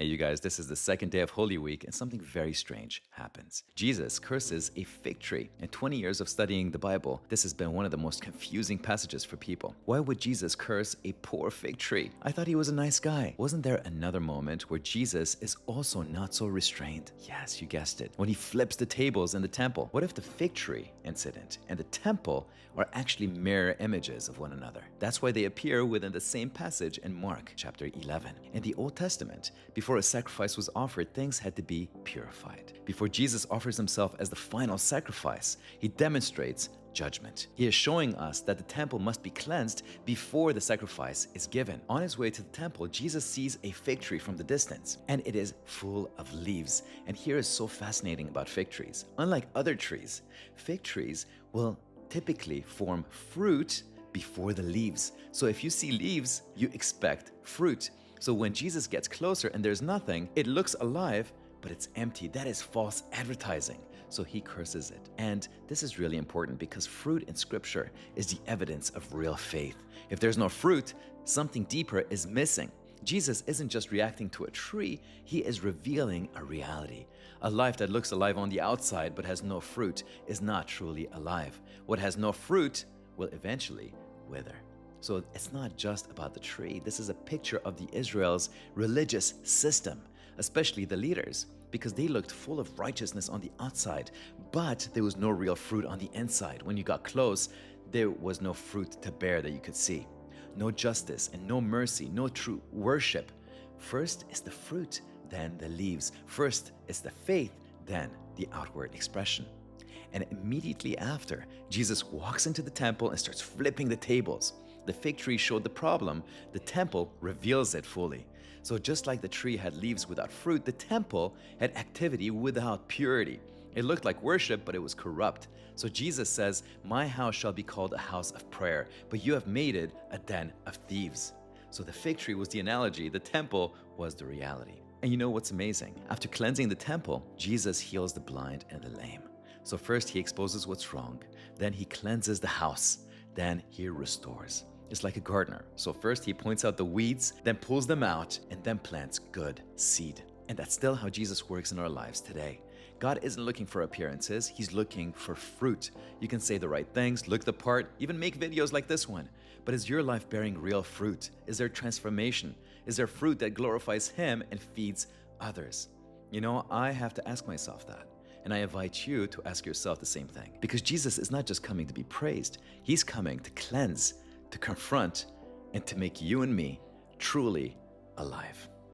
Hey, you guys, this is the second day of Holy Week, and something very strange happens. Jesus curses a fig tree. In 20 years of studying the Bible, this has been one of the most confusing passages for people. Why would Jesus curse a poor fig tree? I thought he was a nice guy. Wasn't there another moment where Jesus is also not so restrained? Yes, you guessed it. When he flips the tables in the temple. What if the fig tree incident and the temple are actually mirror images of one another? That's why they appear within the same passage in Mark chapter 11. In the Old Testament, before a sacrifice was offered, things had to be purified. Before Jesus offers himself as the final sacrifice, he demonstrates judgment. He is showing us that the temple must be cleansed before the sacrifice is given. On his way to the temple, Jesus sees a fig tree from the distance, and it is full of leaves. And here is so fascinating about fig trees. Unlike other trees, fig trees will typically form fruit before the leaves. So if you see leaves, you expect fruit. So when Jesus gets closer and there's nothing, it looks alive, but it's empty. That is false advertising. So he curses it. And this is really important because fruit in scripture is the evidence of real faith. If there's no fruit, something deeper is missing. Jesus isn't just reacting to a tree, he is revealing a reality. A life that looks alive on the outside but has no fruit is not truly alive. What has no fruit will eventually wither. So it's not just about the tree. This is a picture of the Israel's religious system, especially the leaders, because they looked full of righteousness on the outside, but there was no real fruit on the inside. When you got close, there was no fruit to bear that you could see. No justice and no mercy, no true worship. First is the fruit, then the leaves. First is the faith, then the outward expression. And immediately after, Jesus walks into the temple and starts flipping the tables. The fig tree showed the problem, the temple reveals it fully. So just like the tree had leaves without fruit, the temple had activity without purity. It looked like worship, but it was corrupt. So Jesus says, "My house shall be called a house of prayer, but you have made it a den of thieves." So the fig tree was the analogy, the temple was the reality. And you know what's amazing? After cleansing the temple, Jesus heals the blind and the lame. So first he exposes what's wrong, then he cleanses the house, then he restores. It's like a gardener. So first he points out the weeds, then pulls them out, and then plants good seed. And that's still how Jesus works in our lives today. God isn't looking for appearances, he's looking for fruit. You can say the right things, look the part, even make videos like this one. But is your life bearing real fruit? Is there transformation? Is there fruit that glorifies him and feeds others? You know, I have to ask myself that. And I invite you to ask yourself the same thing. Because Jesus is not just coming to be praised, he's coming to cleanse, to confront, and to make you and me truly alive.